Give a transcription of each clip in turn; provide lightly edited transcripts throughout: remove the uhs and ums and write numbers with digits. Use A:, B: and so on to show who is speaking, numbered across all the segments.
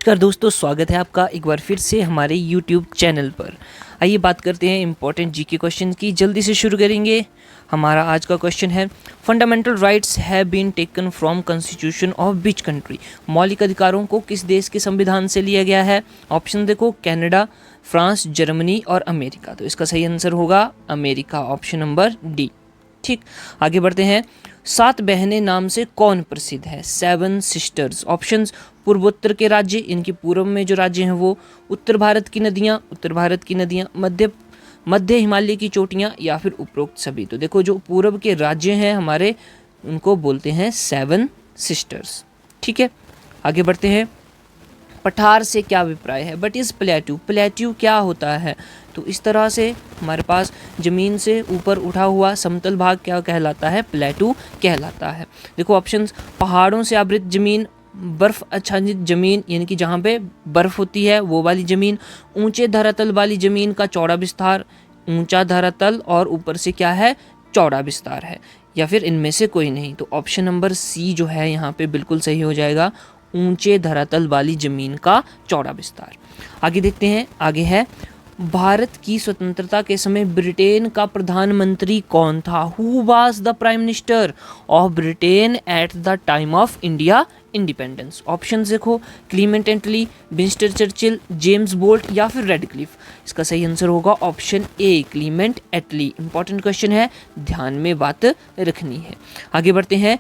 A: नमस्कार दोस्तों, स्वागत है आपका एक बार फिर से हमारे YouTube चैनल पर। आइए बात करते हैं इम्पोर्टेंट जीके क्वेश्चन की। जल्दी से शुरू करेंगे। हमारा आज का क्वेश्चन है, fundamental rights have been taken from constitution of which country. मौलिक अधिकारों को किस देश के संविधान से लिया गया है। ऑप्शन देखो, कनाडा, फ्रांस, जर्मनी और अमेरिका। तो इसका सही आंसर होगा अमेरिका, ऑप्शन नंबर डी। ठीक, आगे बढ़ते हैं। सात बहनें नाम से कौन प्रसिद्ध है। Seven sisters. ऑप्शंस, पूर्वोत्तर के राज्य, इनके पूर्व में जो राज्य हैं वो, उत्तर भारत की नदियाँ, मध्य हिमालय की चोटियाँ या फिर उपरोक्त सभी। तो देखो, जो पूर्व के राज्य हैं हमारे, उनको बोलते हैं सेवन सिस्टर्स। ठीक है, आगे बढ़ते हैं। पठार से क्या अभिप्राय है। बट इज प्लेट्यू, प्लेट्यू क्या होता है। तो इस तरह से हमारे पास ज़मीन से ऊपर उठा हुआ समतल भाग क्या कहलाता है, प्लेट्यू कहलाता है। देखो ऑप्शंस, पहाड़ों से आवृत ज़मीन, बर्फ़ आच्छादित ज़मीन यानी कि जहाँ पे बर्फ़ होती है वो वाली ज़मीन, ऊंचे धरातल वाली ज़मीन का चौड़ा विस्तार, ऊंचा धरातल और ऊपर से क्या है, चौड़ा विस्तार है, या फिर इनमें से कोई नहीं। तो ऑप्शन नंबर सी जो है यहाँ पे बिल्कुल सही हो जाएगा, ऊंचे धरातल वाली ज़मीन का चौड़ा विस्तार। आगे देखते हैं, आगे है, भारत की स्वतंत्रता के समय ब्रिटेन का प्रधानमंत्री कौन था। Who was the prime minister of Britain at the time of India independence. Option देखो, Clement Attlee, Winston Churchill, James Bolt या फिर रेडक्लिफ। इसका सही आंसर होगा option A, Clement Attlee. Important question है, ध्यान में बात रखनी है। आगे बढ़ते हैं।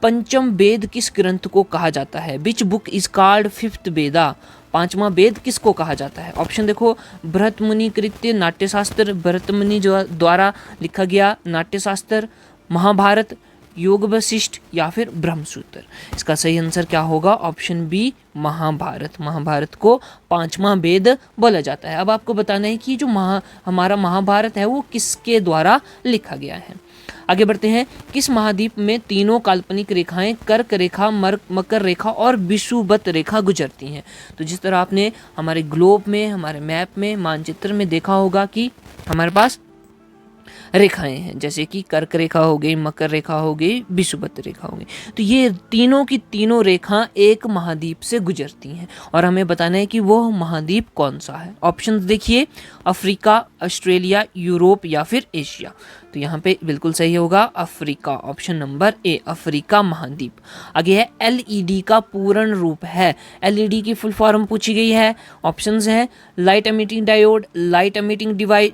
A: पंचम वेद किस ग्रंथ को कहा जाता है। Which book is called fifth Veda. पांचवा वेद किसको कहा जाता है। ऑप्शन देखो, भरत मुनि कृत्य नाट्यशास्त्र, भरत मुनि द्वारा लिखा गया नाट्यशास्त्र, महाभारत, योग वशिष्ठ या फिर ब्रह्मसूत्र। इसका सही आंसर क्या होगा, ऑप्शन बी, महाभारत। महाभारत को पांचवा वेद बोला जाता है। अब आपको बताना है कि जो हमारा महाभारत है वो किसके द्वारा लिखा गया है। आगे बढ़ते हैं। किस महाद्वीप में तीनों काल्पनिक रेखाएं कर्क रेखा, मकर रेखा और विषुवत रेखा गुजरती हैं। तो जिस तरह आपने हमारे ग्लोब में, हमारे मैप में, मानचित्र में देखा होगा कि हमारे पास रेखाएं हैं, जैसे कि कर्क रेखा हो गई, मकर रेखा हो गई, विषुवत रेखा हो गई। तो ये तीनों की तीनों रेखा एक महाद्वीप से गुजरती हैं और हमें बताना है कि वो महाद्वीप कौन सा है। ऑप्शंस देखिए, अफ्रीका, ऑस्ट्रेलिया, यूरोप या फिर एशिया। तो यहाँ पे बिल्कुल सही होगा Africa, option number A, Africa महाद्वीप। आगे है, एलईडी का पूर्ण रूप है। एलईडी की फुल फॉर्म पूछी गई है। ऑप्शंस है, light emitting diode, light emitting device,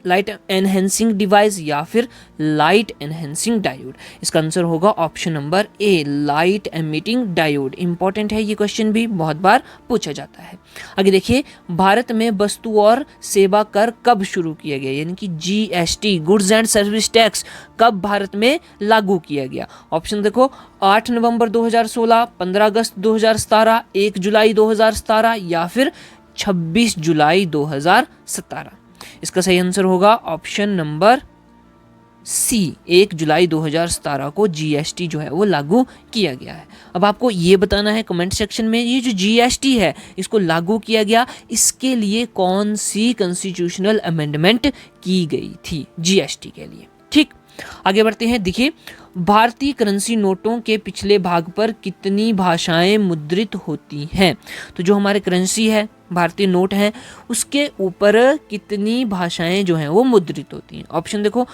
A: light enhancing device या फिर लाइट एनहेंसिंग डायोड। इसका आंसर होगा option number A, light emitting diode. Important है, ये क्वेश्चन भी बहुत बार पूछा जाता है। आगे देखिए, भारत में वस्तु और सेवा कर कब शुरू किया गया, यानी कि GST, goods and service tax, कब भारत में लागू किया गया। ऑप्शन देखो, 8 नवंबर 2016, 15 अगस्त 2017, 1 जुलाई 2017 या फिर 26 जुलाई 2017। इसका सही आंसर होगा ऑप्शन नंबर सी, 1 जुलाई 2017 को जीएसटी जो है वो लागू किया गया है। अब आपको ये बताना है कमेंट सेक्शन में, ये जो जीएसटी है इसको लागू किया गया, इसके लिए कौन सी कॉन्स्टिट्यूशनल अमेंडमेंट की गई थी जीएसटी के लिए। ठीक, आगे बढ़ते हैं। देखिए, भारतीय करेंसी नोटों के पिछले भाग पर कितनी भाषाएं मुद्रित होती हैं। तो जो हमारे करेंसी है, भारतीय नोट है, उसके ऊपर कितनी भाषाएं जो हैं वो मुद्रित होती हैं। ऑप्शन देखो,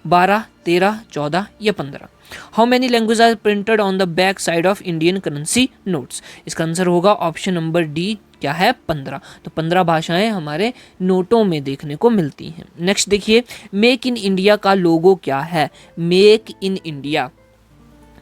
A: 12, 13, 14 या 15। How many language are printed on the back side of Indian currency notes. इसका आंसर होगा ऑप्शन नंबर डी, क्या है, 15। तो 15 भाषाएं हमारे नोटों में देखने को मिलती हैं। नेक्स्ट देखिए, मेक इन इंडिया का लोगो क्या है। मेक इन इंडिया,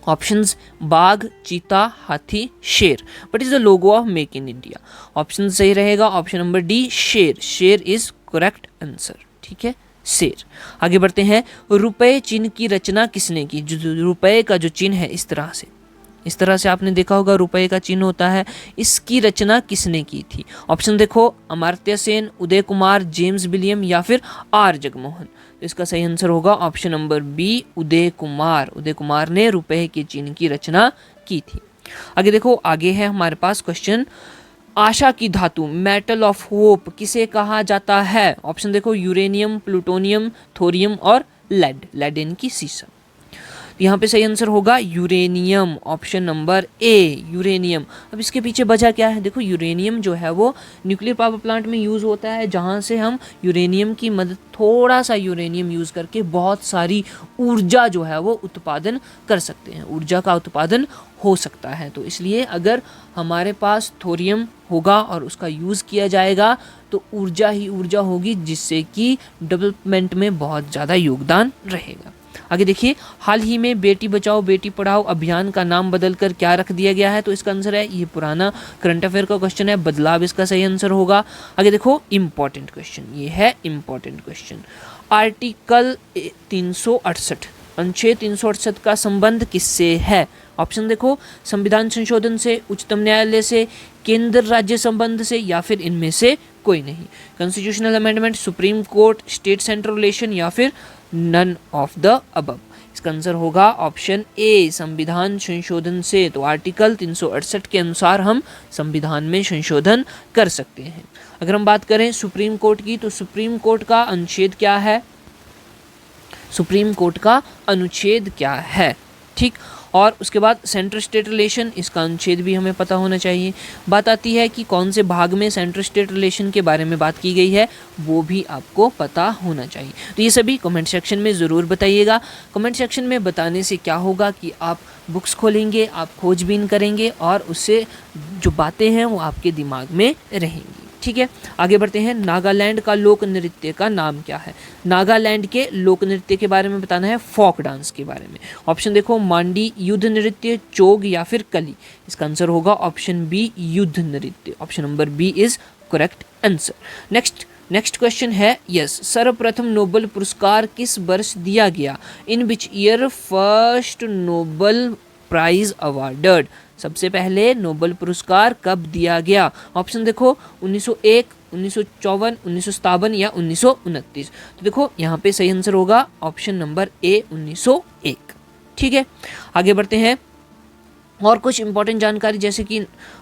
A: ऑप्शंस, बाघ, चीता, हाथी, शेर। But is the logo of make in India. Option सही रहेगा ऑप्शन नंबर डी, शेर। शेर इज करेक्ट आंसर। ठीक है, शेर। आगे बढ़ते हैं। रुपए चिन्ह की रचना किसने की। जो रुपए का जो चिन्ह है, इस तरह से आपने देखा होगा रुपए का चिन्ह होता है, इसकी रचना किसने की थी। ऑप्शन देखो, अमर्त्य सेन, उदय कुमार, जेम्स विलियम या फिर आर जगमोहन। तो इसका सही आंसर होगा option number B, Uday Kumar. Uday Kumar ने रुपए के चिन्ह की रचना की थी। आगे देखो, आगे है हमारे पास क्वेश्चन, आशा की धातु, मेटल ऑफ होप, किसे कहा जाता है। ऑप्शन देखो, यूरेनियम, प्लूटोनियम, थोरियम और लेड। लेड यानी कि सीसा। तो यहाँ पे सही आंसर होगा uranium, option number A uranium. अब इसके पीछे वजह क्या है, देखो यूरेनियम जो है वो न्यूक्लियर पावर प्लांट में यूज़ होता है, जहाँ से हम यूरेनियम की मदद, थोड़ा सा यूरेनियम यूज़ करके बहुत सारी ऊर्जा जो है वो उत्पादन कर सकते हैं, ऊर्जा का उत्पादन हो सकता है। तो इसलिए अगर हमारे पास थोरियम होगा और उसका यूज़ किया जाएगा तो ऊर्जा ही ऊर्जा होगी, जिससे कि डेवलपमेंट में बहुत ज़्यादा योगदान रहेगा। आगे देखिए, हाल ही में बेटी बचाओ बेटी पढ़ाओ अभियान का नाम बदलकर क्या रख दिया गया है, तो इसका आंसर है, ये पुराना करंट अफेयर का क्वेश्चन है, बदलाव इसका सही आंसर होगा। आगे देखो, इंपॉर्टेंट क्वेश्चन, ये है इंपॉर्टेंट क्वेश्चन। आर्टिकल 368 अनुच्छेद 368 का संबंध किससे है? ऑप्शन देखो, संविधान संशोधन से, उच्चतम न्यायालय से, केंद्र राज्य संबंध से, या फिर इनमें से कोई नहीं। Constitutional amendment, supreme court, state central relation, या फिर नन ऑफ द अबव। इसका आंसर होगा ऑप्शन ए, संविधान संशोधन से। तो आर्टिकल 368 के अनुसार हम संविधान में संशोधन कर सकते हैं। अगर हम बात करें सुप्रीम कोर्ट की, तो सुप्रीम कोर्ट का अनुच्छेद क्या है, सुप्रीम कोर्ट का अनुच्छेद क्या है, ठीक। और उसके बाद सेंट्रल स्टेट रिलेशन, इसका अनुच्छेद भी हमें पता होना चाहिए। बात आती है कि कौन से भाग में सेंट्रल स्टेट रिलेशन के बारे में बात की गई है, वो भी आपको पता होना चाहिए। तो ये सभी कमेंट सेक्शन में ज़रूर बताइएगा। कमेंट सेक्शन में बताने से क्या होगा कि आप बुक्स खोलेंगे, आप खोजबीन करेंगे और उससे जो बातें हैं वो आपके दिमाग में रहेंगी, ठीक है। आगे बढ़ते हैं, नागालैंड का लोक नृत्य का नाम क्या है? नागालैंड के लोक नृत्य के बारे में बताना है, फोक डांस के बारे में। ऑप्शन देखो, मांडी, युद्ध नृत्य, चोग, या फिर कली। इसका आंसर होगा ऑप्शन बी, युद्ध नृत्य। Option number b is correct answer. Next question है, यस, सर्वप्रथम नोबेल पुरस्कार किस वर्ष दिया गया? In which year first Nobel prize awarded? सबसे पहले नोबेल पुरस्कार कब दिया गया? ऑप्शन देखो, 1901, 1954, 1957 या 1929। तो देखो यहाँ पे सही आंसर होगा ऑप्शन नंबर ए, 1901, ठीक है। आगे बढ़ते हैं, और कुछ इंपॉर्टेंट जानकारी, जैसे कि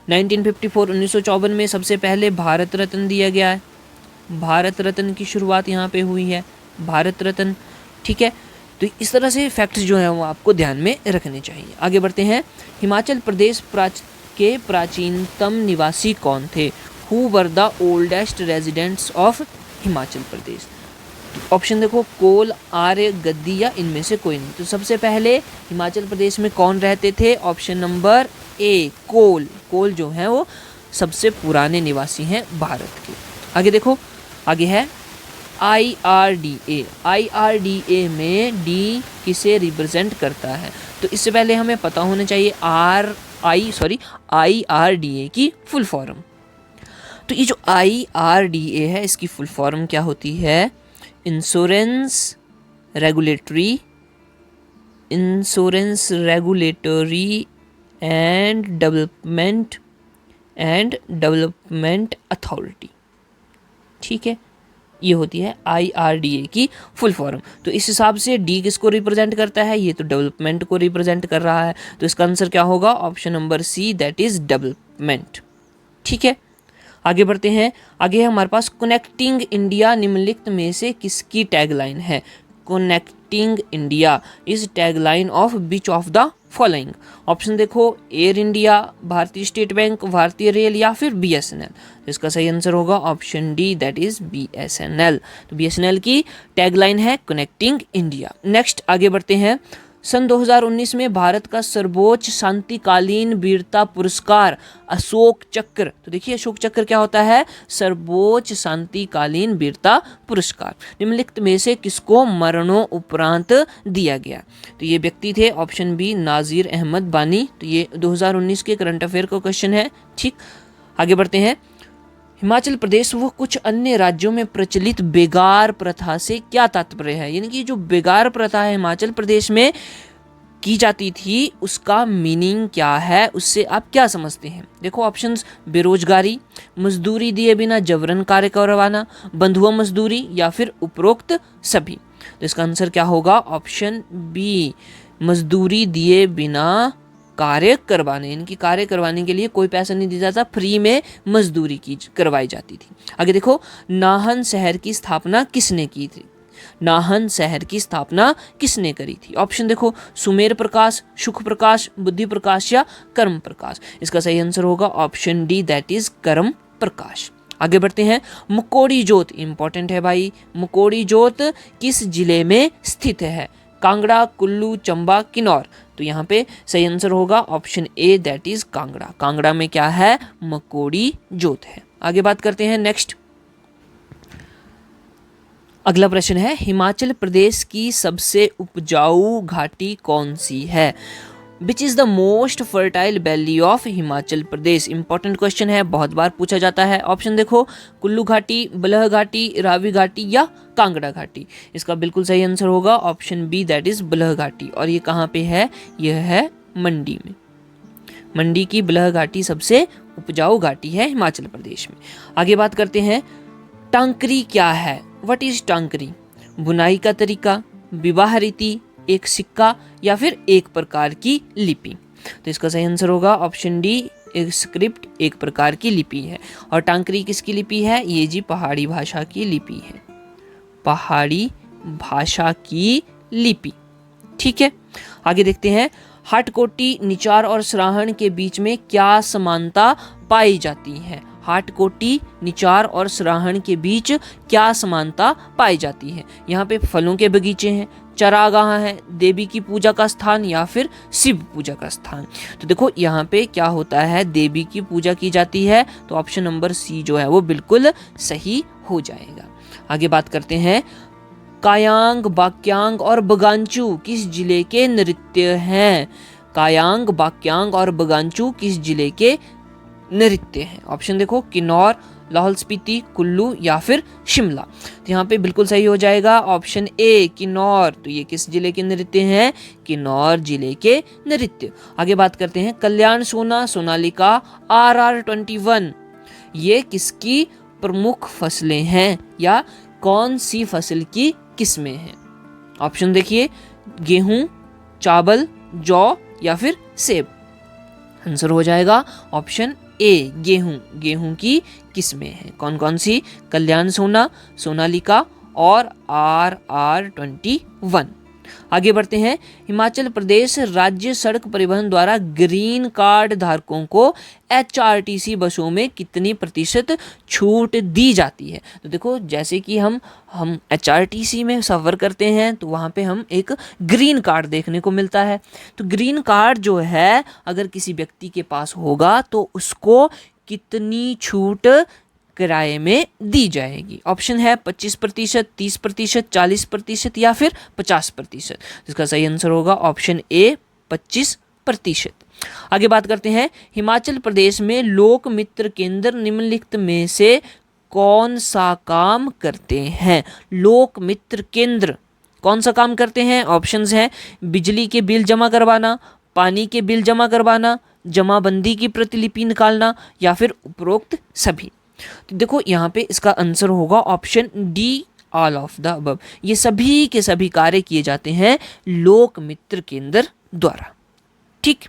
A: 1954 1954 में सबसे पहले भारत रत्न दिया गया है। भारत रत्न की शुरुआत यहाँ पे हुई है, भारत रत्न, ठीक है। तो इस तरह से फैक्ट्स जो है वो आपको ध्यान में रखने चाहिए। आगे बढ़ते हैं, हिमाचल प्रदेश के प्राचीनतम निवासी कौन थे? Who were the oldest residents of Himachal Pradesh? Option देखो, कोल, आर्य, गद्दी, या इनमें से कोई नहीं। तो सबसे पहले हिमाचल प्रदेश में कौन रहते थे? ऑप्शन नंबर ए, कोल। कोल जो है वो सबसे पुराने निवासी हैं भारत के। आगे देखो, आगे है IRDA। IRDA में डी किसे रिप्रेजेंट करता है? तो इससे पहले हमें पता होना चाहिए IRDA की फुल फॉर्म। तो ये जो IRDA है, इसकी फुल फॉर्म क्या होती है? Insurance regulatory and development authority, ठीक है। ये होती है IRDA की फुल फॉर्म। तो इस हिसाब से डी किसको रिप्रेजेंट करता है? ये तो डेवलपमेंट को रिप्रेजेंट कर रहा है। तो इसका आंसर क्या होगा? Option number C, that is development, ठीक है। आगे बढ़ते हैं, आगे है हमारे पास कनेक्टिंग इंडिया निम्नलिखित में से किसकी टैगलाइन है? Connecting India is tagline of which of the following? Option देखो, एयर इंडिया, भारतीय स्टेट बैंक, भारतीय रेल, या फिर BSNL। तो इसका सही आंसर होगा option D, that is BSNL। तो BSNL की टैगलाइन है कनेक्टिंग इंडिया। नेक्स्ट आगे बढ़ते हैं, सन 2019 में भारत का सर्वोच्च शांतिकालीन वीरता पुरस्कार अशोक चक्र। तो देखिए, अशोक चक्र क्या होता है? सर्वोच्च शांतिकालीन वीरता पुरस्कार निम्नलिखित में से किसको मरणों उपरांत दिया गया? तो ये व्यक्ति थे, ऑप्शन बी, नाजिर अहमद वानी। तो ये 2019 के करंट अफेयर का क्वेश्चन है, ठीक। आगे बढ़ते हैं, हिमाचल प्रदेश व कुछ अन्य राज्यों में प्रचलित बेगार प्रथा से क्या तात्पर्य है? यानी कि जो बेगार प्रथा है हिमाचल प्रदेश में की जाती थी, उसका मीनिंग क्या है, उससे आप क्या समझते हैं? देखो ऑप्शंस, बेरोजगारी, मजदूरी दिए बिना जबरन कार्य करवाना, बंधुआ मजदूरी, या फिर उपरोक्त सभी। तो इसका आंसर क्या होगा? ऑप्शन बी, मजदूरी दिए बिना कार्य करवाने, इनकी कार्य करवाने के लिए कोई पैसा नहीं दिया जाता, फ्री में मजदूरी की करवाई जाती थी। आगे देखो, नाहन शहर की स्थापना किसने की थी? नाहन शहर की स्थापना किसने करी थी? ऑप्शन देखो, सुमेर प्रकाश, सुख प्रकाश, बुद्धि प्रकाश या कर्म प्रकाश। इसका सही आंसर होगा ऑप्शन डी, दैट इज कर्म प्रकाश। आगे बढ़ते हैं। मुकोड़ी जोत इंपॉर्टेंट है भाई। मुकोड़ी जोत किस जिले में स्थित है? कांगड़ा, कुल्लू, चंबा, किन्नौर। तो यहाँ पे सही आंसर होगा option A, that is Kangra. Kangra में क्या है? मुकोड़ी जोत है। आगे बात करते हैं नेक्स्ट। अगला प्रश्न है, हिमाचल प्रदेश की सबसे उपजाऊ घाटी कौन सी है? Which is the most fertile valley of Himachal Pradesh? Important question है, बहुत बार पूछा जाता है। ऑप्शन देखो, कुल्लू घाटी, बलह घाटी, रावी घाटी या कांगड़ा घाटी। इसका बिल्कुल सही आंसर होगा option B, that is Balh घाटी। और ये कहाँ पे है? यह है मंडी में। मंडी की बलह घाटी सबसे उपजाऊ घाटी है हिमाचल प्रदेश में। आगे बात करते हैं, टांकरी क्या है? What is Tankri? बुनाई का तरीका, विवाह रीति, एक सिक्का या फिर एक प्रकार की लिपि। तो इसका सही आंसर होगा ऑप्शन डी, एक स्क्रिप्ट, एक प्रकार की लिपि है। और टांकरी किसकी लिपि है? ये जी पहाड़ी भाषा की लिपि है। पहाड़ी भाषा की लिपि, ठीक है। आगे देखते हैं, हाटकोटी, निचार और सराहन के बीच में क्या समानता पाई जाती है? हाटकोटी, निचार और सराहन के बीच क्या समानता पाई जाती है? यहाँ पे फलों के बगीचे हैं, चरागाह है, देवी की पूजा का स्थान या फिर शिव पूजा का स्थान। तो देखो यहाँ पे क्या होता है, देवी की पूजा की जाती है, तो ऑप्शन नंबर सी जो है वो बिल्कुल सही हो जाएगा। आगे बात करते हैं, कायांग, बाक्यांग और बगांचू किस जिले के नृत्य हैं? कायांग, बाक्यांग और बगांचू किस जिले के नृत्य हैं? ऑप्शन देखो, किन्नौर, लाहौल स्पीति, कुल्लू या फिर शिमला। तो यहाँ पे बिल्कुल सही हो जाएगा ऑप्शन ए, किन्नौर। तो ये किस जिले के नृत्य हैं? किन्नौर जिले के नृत्य। आगे बात करते हैं, कल्याण सोना, सोनालिका, RR21 ये किसकी प्रमुख फसलें हैं या कौन सी फसल की किस्में हैं? ऑप्शन देखिए, गेहूं, चावल, जौ या फिर सेब। आंसर हो जाएगा ऑप्शन ए, गेहूं। गेहूं की किस्में हैं कौन कौन सी? कल्याण सोना, सोनालिका और RR21। आगे बढ़ते हैं, हिमाचल प्रदेश राज्य सड़क परिवहन द्वारा ग्रीन कार्ड धारकों को HRTC बसों में कितनी प्रतिशत छूट दी जाती है? तो देखो, जैसे कि हम HRTC में सफ़र करते हैं तो वहाँ पे हम एक ग्रीन कार्ड देखने को मिलता है। तो ग्रीन कार्ड जो है अगर किसी व्यक्ति के पास होगा तो उसको कितनी छूट किराए में दी जाएगी? ऑप्शन है 25%, 30%, 40% या फिर 50%। इसका सही आंसर होगा ऑप्शन ए, 25%। आगे बात करते हैं, हिमाचल प्रदेश में लोक मित्र केंद्र निम्नलिखित में से कौन सा काम करते हैं? लोक मित्र केंद्र कौन सा काम करते हैं? ऑप्शंस हैं, बिजली के बिल जमा करवाना, पानी के बिल जमा करवाना, जमाबंदी की प्रतिलिपि निकालना या फिर उपरोक्त सभी। तो देखो यहाँ पे इसका आंसर होगा option D, all of the above. ये सभी के सभी कार्य किए जाते हैं लोक मित्र केंद्र द्वारा, ठीक।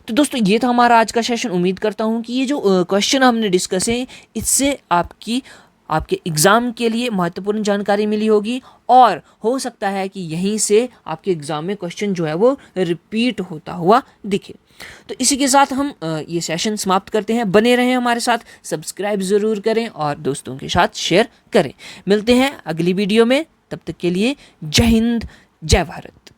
A: तो दोस्तों ये था हमारा आज का सेशन। उम्मीद करता हूँ कि ये जो क्वेश्चन हमने डिस्कस है इससे आपके एग्ज़ाम के लिए महत्वपूर्ण जानकारी मिली होगी और हो सकता है कि यहीं से आपके एग्ज़ाम में क्वेश्चन जो है वो रिपीट होता हुआ दिखे। तो इसी के साथ हम ये सेशन समाप्त करते हैं। बने रहें हमारे साथ, सब्सक्राइब ज़रूर करें और दोस्तों के साथ शेयर करें। मिलते हैं अगली वीडियो में, तब तक के लिए जय हिंद, जय भारत।